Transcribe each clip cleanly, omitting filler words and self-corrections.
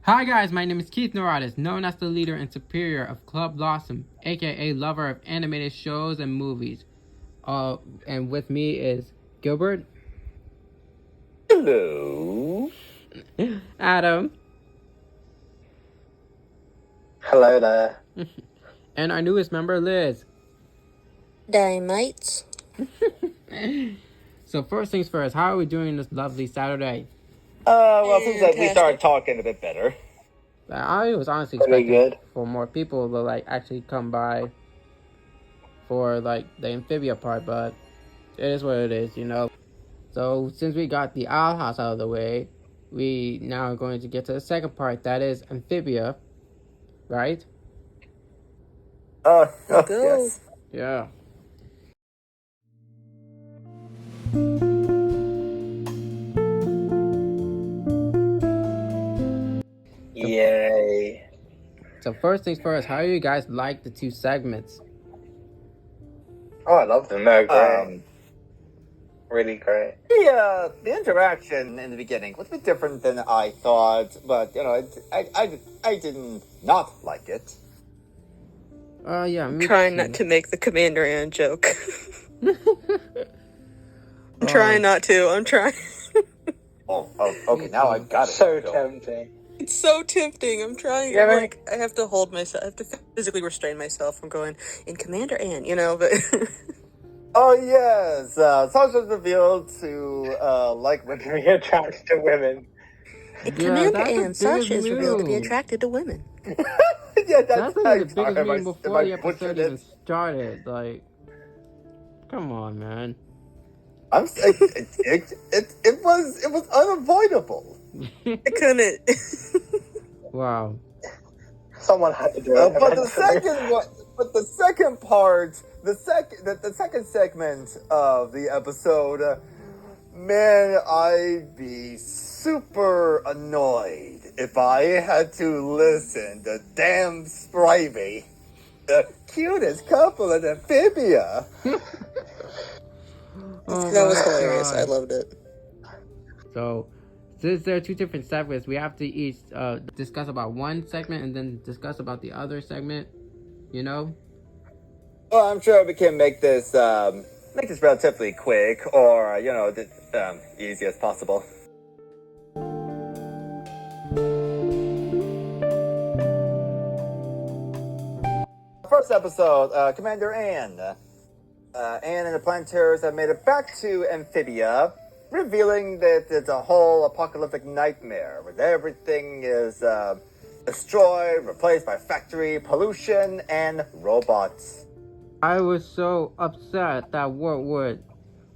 Hi guys, my name is Keith Noratis, known as the leader and superior of Club LASM, aka lover of animated shows and movies. And with me is Gilbert. Hello. Adam. Hello there. And our newest member, Liz. Dynamites. So first things first, how are we doing this lovely Saturday? Well, since we started talking a bit better. I was honestly Pretty expecting good. for more people to actually come by for the Amphibia part, but it is what it is, you know. So since we got the Owl House out of the way, we now are going to get to the second part, that is Amphibia, right? Oh, Go. yes. Yeah. Yay. So first things first, how do you guys like the two segments? Oh, I love them. They're great. Really great. The interaction in the beginning was a bit different than I thought, but I didn't not like it. Yeah, me Trying too. not to make the Commander Ann joke. I'm trying not to. I'm trying. Okay, now I got it. So tempting. It's so tempting. I'm trying. Yeah, I have to hold myself. I have to physically restrain myself from going in Commander Ann, but... Oh yes, Sasha's revealed to like women. Be attracted to women. In Commander Ann, Sasha is revealed to be attracted to women. Yeah, that's the biggest meme before the episode even started. Like, come on, man. It was unavoidable. I couldn't. Wow. Someone had to do it. But the second part, the second segment of the episode, man, I'd be super annoyed if I had to listen to damn Sprivy, the cutest couple in Amphibia. That was hilarious. I loved it. So, since there are two different segments, we have to each discuss about one segment and then discuss about the other segment, you know? Well, I'm sure we can make this relatively quick, or easy as possible. First episode, Commander Ann. Ann and the Planetarians have made it back to Amphibia, revealing that it's a whole apocalyptic nightmare where everything is destroyed, replaced by factory pollution and robots. I was so upset that Wartwood,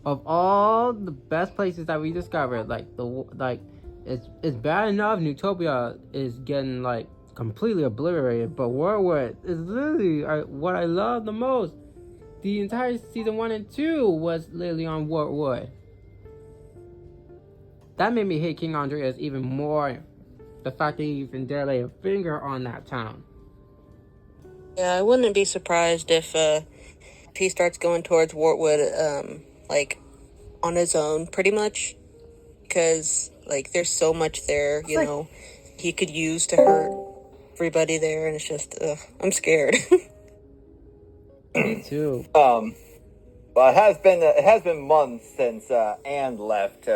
of all the best places that we discovered, it's bad enough Newtopia is getting completely obliterated, but Wartwood is literally what I love the most. The entire season 1 and 2 was literally on Wartwood. That made me hate King Andreas even more. The fact that he even dare lay a finger on that town. Yeah, I wouldn't be surprised if he starts going towards Wartwood, on his own, pretty much. Because, there's so much there, he could use to hurt everybody there, and it's just, I'm scared. Me too. Well, it has been months since Anne left.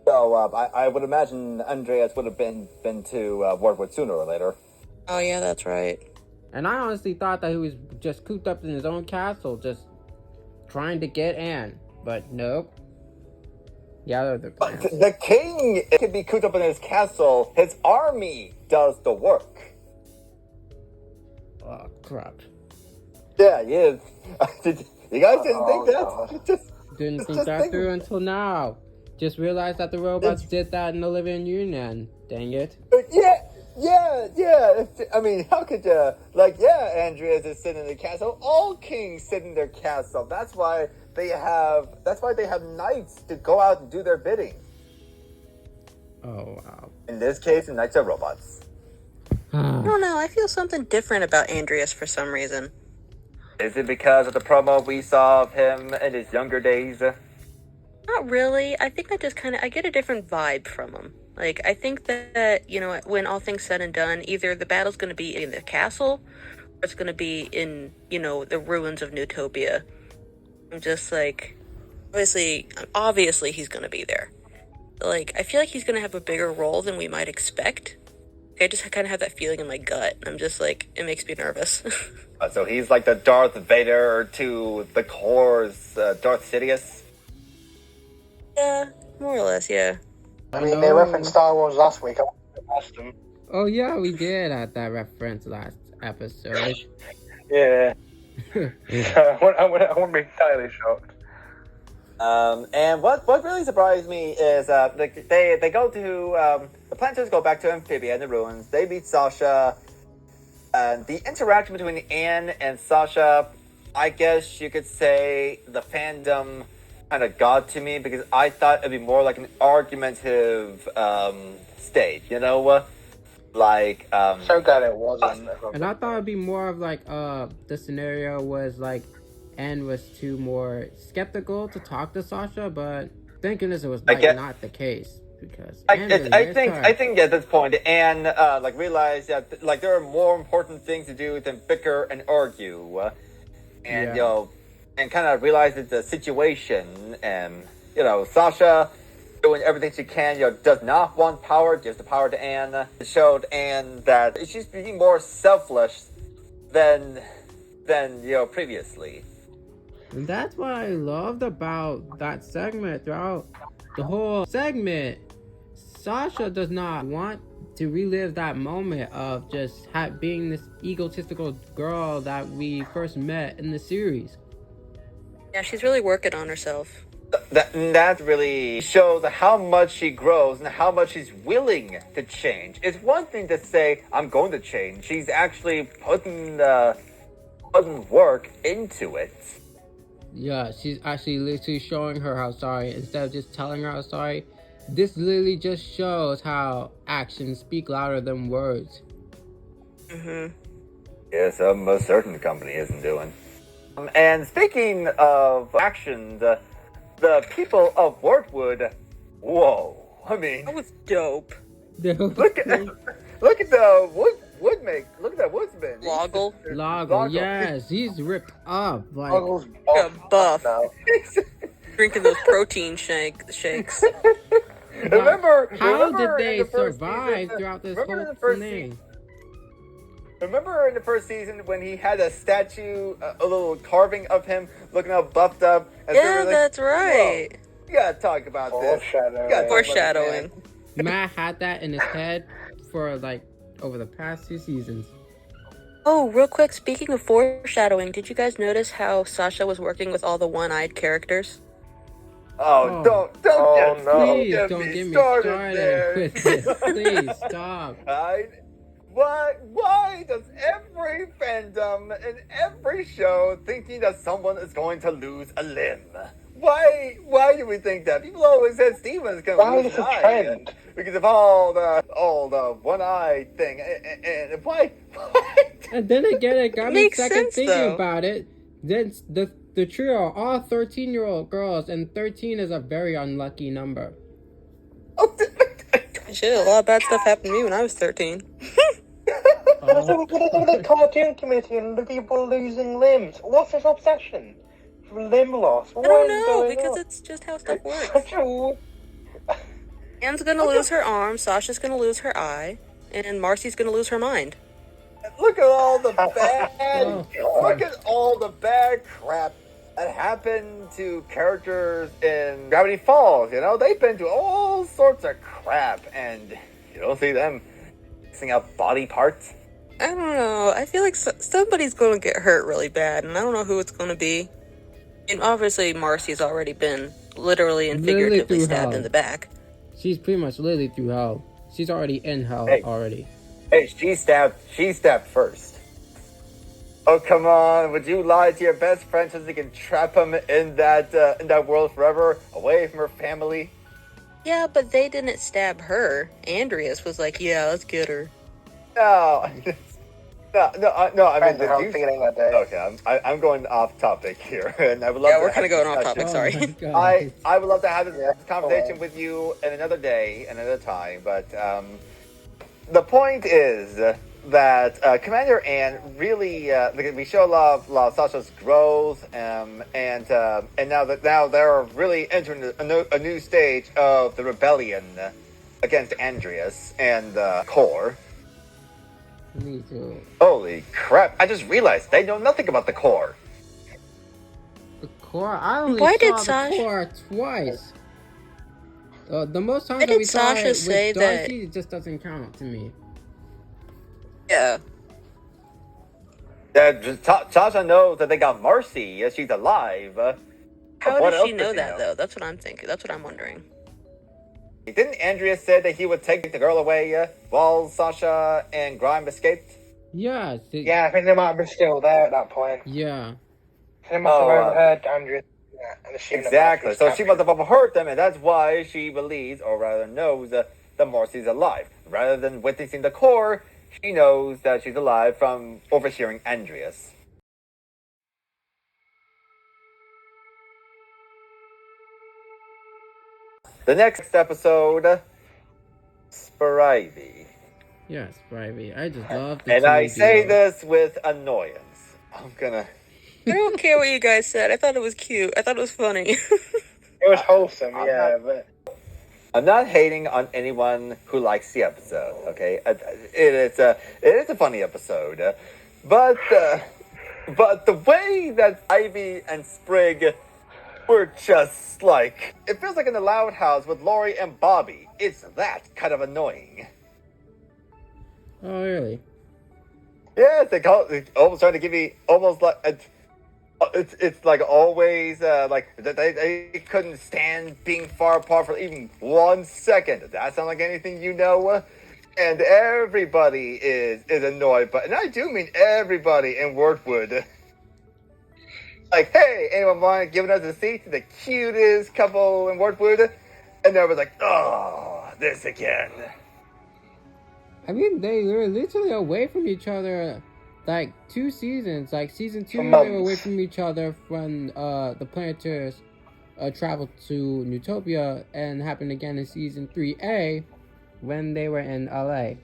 So I would imagine Andreas would have been to Wartwood sooner or later. Oh yeah, that's right. And I honestly thought that he was just cooped up in his own castle, just trying to get Anne. But nope. Yeah, the king could be cooped up in his castle. His army does the work. Oh crap. Yeah, you guys didn't think that? Didn't think that through until now. Just realized that the robots did that in the Living Union. Dang it. Yeah. I mean, how could you? Andreas is sitting in the castle. All kings sit in their castle. That's why they have knights to go out and do their bidding. Oh wow. In this case, the knights are robots. I don't know. I feel something different about Andreas for some reason. Is it because of the promo we saw of him in his younger days? Not really. I think I get a different vibe from him. Like, I think that, you know, when all things said and done, either the battle's going to be in the castle, or it's going to be in, you know, the ruins of Newtopia. I'm just like, obviously he's going to be there. Like, I feel like he's going to have a bigger role than we might expect. I just kind of have that feeling in my gut. I'm just like, it makes me nervous. So he's like the Darth Vader to the Core's Darth Sidious? Yeah, more or less, yeah. I mean, they referenced Star Wars last week. I asked them. Oh yeah, we did at that reference last episode. Yeah. I wouldn't be entirely shocked. And what really surprised me is they go to the planters go back to Amphibia in the ruins. They meet Sasha, and the interaction between Anne and Sasha, I guess you could say the fandom kind of got to me because I thought it'd be more like an argumentative state, you know, like So glad it wasn't. And I thought it'd be more of like the scenario was like Anne was too more skeptical to talk to Sasha, but thank goodness it was like not the case because I think at this point Anne like realized that like there are more important things to do than bicker and argue, and you know, and kind of realized the situation, and you know, Sasha doing everything she can, you know, does not want power, gives the power to Anne. It showed Anne that she's being more selfless than you know previously. And that's what I loved about that segment. Throughout the whole segment, Sasha does not want to relive that moment of just being this egotistical girl that we first met in the series. Yeah, she's really working on herself. That really shows how much she grows and how much she's willing to change. It's one thing to say, I'm going to change. She's actually putting work into it. Yeah, she's actually literally showing her how sorry instead of just telling her how sorry. This literally just shows how actions speak louder than words. Yes, most certain company isn't doing. And speaking of actions, the people of Wortwood, whoa! I mean, That was dope. look at the look at that woodsman. Loggle. Yes, he's ripped up. Like, Yeah, buff. Drinking those protein shakes. Remember how did in they the first survive season, throughout this remember in whole the first thing? Remember in the first season when he had a statue, a little carving of him looking all buffed up? And Yeah, that's right. Whoa, you gotta talk about this. Foreshadowing. Matt had that in his head for like over the past 2 seasons. Oh, real quick, speaking of foreshadowing, did you guys notice how Sasha was working with all the one-eyed characters? Oh, don't Please don't get me started there. with this. Please stop. Why does every fandom and every show thinking that someone is going to lose a limb? Why do we think that? People always said Steven's going to lose an eye because of all the one eye thing. And why? And then again, it got me Makes second sense, thinking though. about it. Then the trio are all 13-year-old girls, and 13 is a very unlucky number. Shit, a lot of bad stuff happened to me when I was 13. What's with the cartoon community and the people losing limbs? What's this obsession? Limb loss? I don't know, because it's just how stuff works. Anne's gonna lose her arm, Sasha's gonna lose her eye, and Marcy's gonna lose her mind. Look at all the bad crap that happened to characters in Gravity Falls. You know, they've been through all sorts of crap, and you don't see them mixing up body parts. I don't know, I feel like somebody's gonna get hurt really bad, and I don't know who it's gonna be. And obviously Marcy's already been literally and figuratively stabbed in the back. She's pretty much literally through hell. She's already in hell already. Hey, she stabbed first. Oh, come on. Would you lie to your best friend so you can trap him in that world forever, away from her family? Yeah, but they didn't stab her. Andreas was like, yeah, let's get her. No. No. I mean, Depends on how I'm feeling that day. Okay, I'm going off topic here, and I would love. Yeah, to we're have kind of going off discussion. topic. Oh Sorry. my god. I would love to have this Yeah, conversation go on. with you in another day, another time. But the point is that Commander Ann really we show a lot of Sasha's growth, and now they're really entering a new stage of the rebellion against Andreas and Core. Me too. Holy crap! I just realized they know nothing about the Core. The core. I only Why did saw the Sasha- core twice. The most times Why that we did saw Sasha it say with that- Darcy, it just doesn't count to me. Yeah. Sasha knows that they got Marcy. She's alive. How What does else she does know he that know? though? That's what I'm thinking. That's what I'm wondering. Didn't Andrea say that he would take the girl away while Sasha and Grime escaped? Yeah. Yeah, I think they might have been still there at that point. Yeah. They must have overheard Andrea and assumed that Exactly. Marcy So was she must have overheard them, and that's why she believes, or rather knows, that Marcy's alive. Rather than witnessing the Core, she knows that she's alive from overhearing Andreas. The next episode, Sprivy. Yes, Sprivy. I just love the And I two say duo. this with annoyance. I'm gonna... I don't care what you guys said. I thought it was cute. I thought it was funny. It was wholesome, I'm yeah, not- but I'm not hating on anyone who likes the episode, okay? It is a funny episode. But the way that Ivy and Sprig were just like... It feels like in the Loud House with Lori and Bobby. It's that kind of annoying. Oh, really? Yes, they almost trying to give me almost like... It's like always like they couldn't stand being far apart for even 1 second. Does that sound like anything you know? And everybody is annoyed, and I do mean everybody in Wordwood. Like, hey, anyone mind giving us a seat to the cutest couple in Wordwood? And everyone's like, oh, this again. I mean, they were literally away from each other, like 2 seasons. Like season 2, For they months. were away from each other when the Planters traveled to Newtopia, and happened again in season 3A when they were in LA.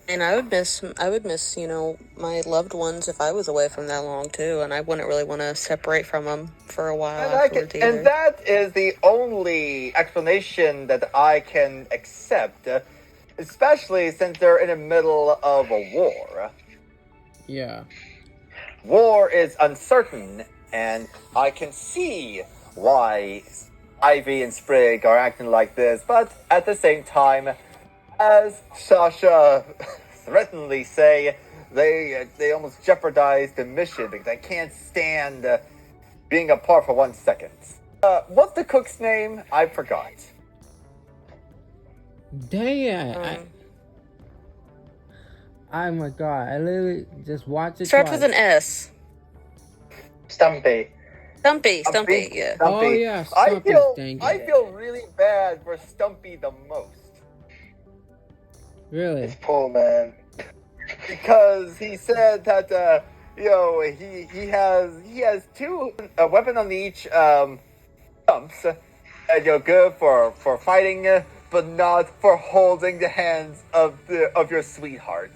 And I would miss, my loved ones if I was away from that long too, and I wouldn't really want to separate from them for a while afterwards either. And that is the only explanation that I can accept, especially since they're in the middle of a war. Yeah. War is uncertain, and I can see why Ivy and Sprig are acting like this, but at the same time, as Sasha threateningly say, they almost jeopardize the mission because they can't stand being apart for 1 second. What's the cook's name? I forgot. Dang it. Oh my god, I literally just watched it Starts twice. with an S. Stumpy. Stumpy, yeah. Oh, yeah, I Stumpy, dang I it. feel really bad for Stumpy the most. Really? Poor man. Because he said that he has two a weapon on each stumps, and you're good for fighting, but not for holding the hands of your sweetheart.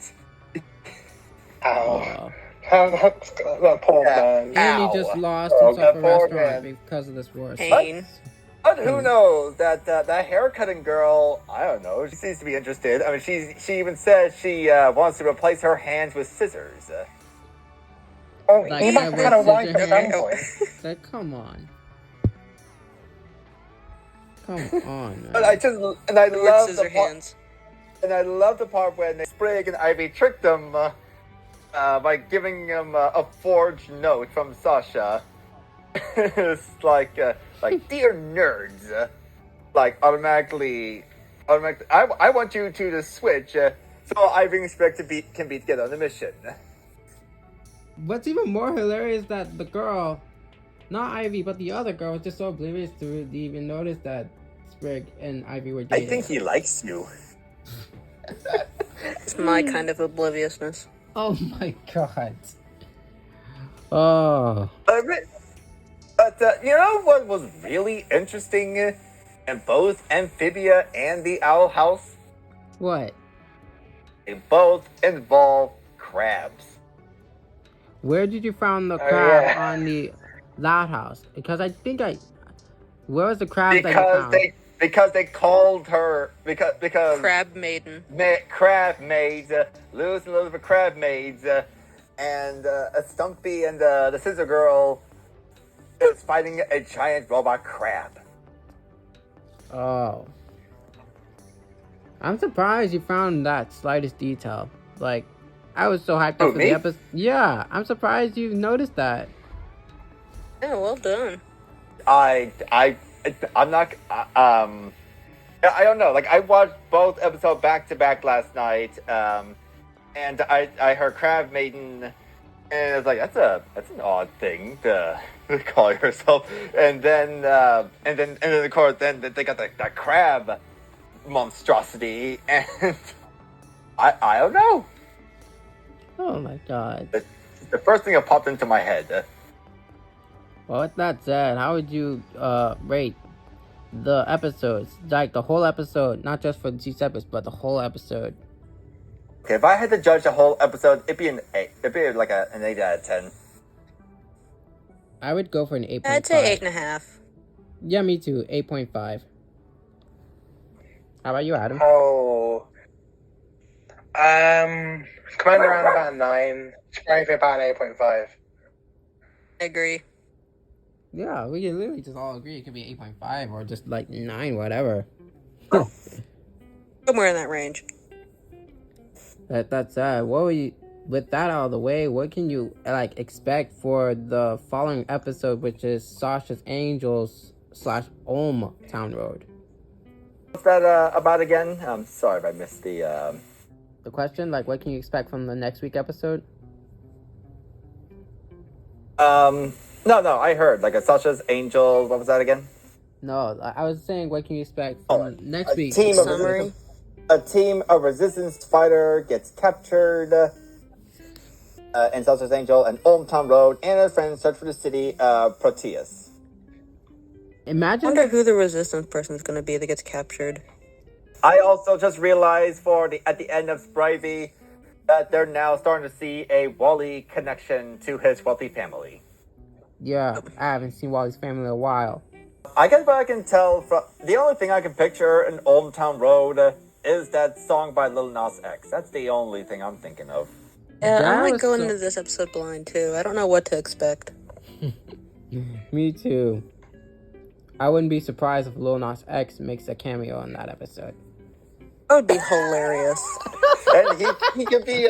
Ow. That poor man. And he Ow. just lost Oh, himself that a poor restaurant man. because of this war. Pain. But who knows that that haircutting girl? I don't know. She seems to be interested. I mean, she even said she wants to replace her hands with scissors. Oh, Like, he must have had a wife at some point. Like, come on. Come on, man. But I love the Scissor part. hands. And I love the part when Sprig and Ivy tricked them by giving him a forged note from Sasha. It's like dear nerds, like automatically. I want you two to switch so Ivy and Sprig can be together on the mission. What's even more hilarious is that the girl, not Ivy, but the other girl, was just so oblivious to even notice that Sprig and Ivy were dating. I think he likes you. It's my kind of obliviousness. Oh my god. Oh. But you know what was really interesting in both Amphibia and the Owl House? What? They both involve crabs. Where did you find the Oh, crab yeah. on the loud house? Because I think where was the crab that you Because found? because they called her because Crab maiden. crab maids, Lewis and Elizabeth crab maids, and Stumpy and the scissor girl is fighting a giant robot crab. Oh. I'm surprised you found that slightest detail. Like, I was so hyped Who, up for me? the episode. Yeah, I'm surprised you noticed that. Yeah, well done. I'm not I don't know. Like I watched both episodes back to back last night, and I heard Crab Maiden, and it's like that's an odd thing to call yourself. And then of course then they got that crab monstrosity, and I don't know. Oh my god. The first thing that popped into my head. Well, with that said, how would you rate the episodes? Like the whole episode, not just for the 2 episodes, but the whole episode. Okay, if I had to judge the whole episode, it'd be an 8. It'd be like an 8 out of 10. I would go for an 8.5. I'd say 8.5. Yeah, me too. 8.5. How about you, Adam? Oh. Commander around about 9. Sprivy about 8.5. I agree. Yeah, we can literally just all agree it could be 8.5 or just like 9, whatever. Somewhere in that range. That's what were you, with that out of the way, what can you like expect for the following episode, which is Sasha's Angels / Ulm Town Road? What's that about again? I'm sorry if I missed the question, like what can you expect from the next week episode? No, I heard like a Sasha's Angel. What was that again? No, I was saying what can you expect from next week? Summary. A team of resistance fighter gets captured in Sasha's Angel and Ulm Town Road, and her friends search for the city Proteus. I Imagine wonder who the resistance person is going to be that gets captured. I also just realized at the end of Sprivy that they're now starting to see a Wally connection to his wealthy family. Yeah, I haven't seen Wally's family in a while. I guess what I can tell from the only thing I can picture in Ulm Town Road is that song by Lil Nas X. That's the only thing I'm thinking of. Yeah, That I'm like was going so- into this episode blind too. I don't know what to expect. Me too. I wouldn't be surprised if Lil Nas X makes a cameo in that episode. That would be hilarious. And he could be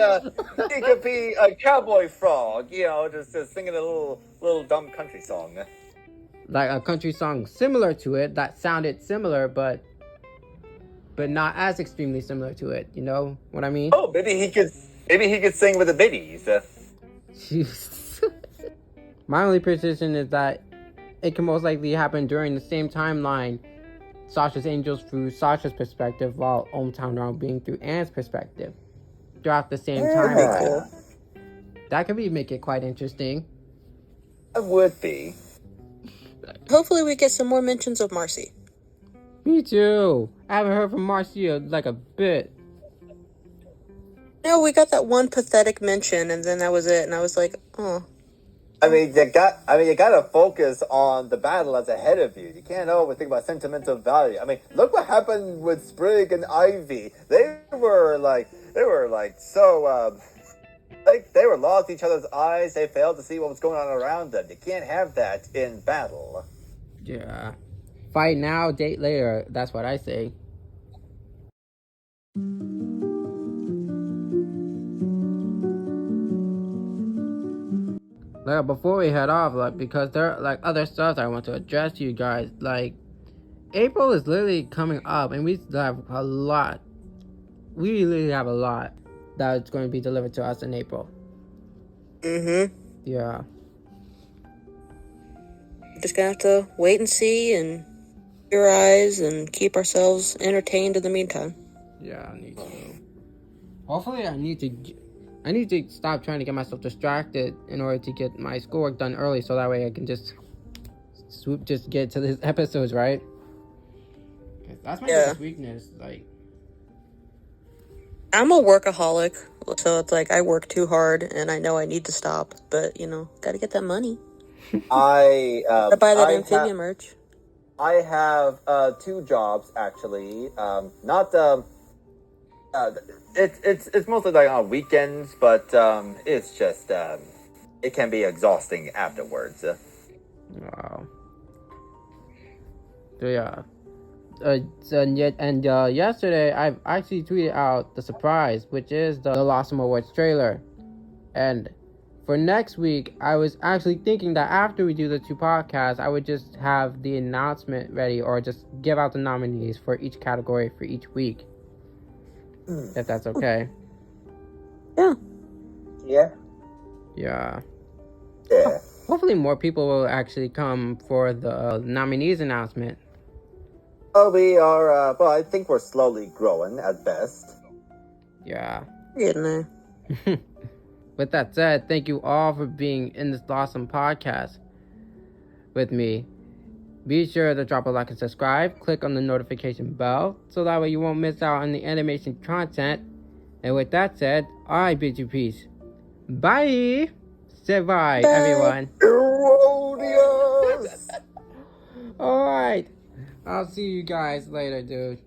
a cowboy frog, just singing a little dumb country song. Like a country song similar to it, that sounded similar, but not as extremely similar to it. You know what I mean? Oh, maybe he could sing with the biddies. Jeez. My only precision is that it can most likely happen during the same timeline. Sasha's Angels through Sasha's perspective, while Hometown Round being through Anne's perspective. Throughout the same time. Yeah. That could make it quite interesting. It would be. Hopefully we get some more mentions of Marcy. Me too. I haven't heard from Marcia like a bit. No, we got that one pathetic mention and then that was it. And I was like, oh. I mean, you gotta focus on the battle that's ahead of you. You can't always think about sentimental value. I mean, look what happened with Sprig and Ivy. They were so they were lost in each other's eyes. They failed to see what was going on around them. You can't have that in battle. Yeah. Fight now, date later. That's what I say. Like, before we head off, like, because there are like other stuff I want to address to you guys. Like, April is literally coming up, and we still have a lot. We literally have a lot that's going to be delivered to us in April. Mm-hmm. Yeah. Just gonna have to wait and see and your eyes and keep ourselves entertained in the meantime. Yeah, I need to. Hopefully, I need to stop trying to get myself distracted in order to get my schoolwork done early, so that way I can just get to these episodes, right? 'Cause that's my biggest weakness. Like, I'm a workaholic, so it's like I work too hard, and I know I need to stop, but gotta get that money. Gotta buy that Amphibia merch. I have 2 jobs actually. Not it's mostly like on weekends, but it's just it can be exhausting afterwards. wow. So yeah. Yesterday I actually tweeted out the surprise, which is the LASM Awards trailer. And for next week, I was actually thinking that after we do the 2 podcasts, I would just have the announcement ready, or just give out the nominees for each category for each week. If that's okay. Yeah. Yeah. Yeah. Yeah. Hopefully more people will actually come for the nominees announcement. We are, well, I think we're slowly growing at best. Yeah. Getting there. With that said, thank you all for being in this awesome podcast with me. Be sure to drop a like and subscribe. Click on the notification bell so that way you won't miss out on the animation content. And with that said, I bid you peace. Bye. Say bye, everyone. Erroneous! Alright. I'll see you guys later, dude.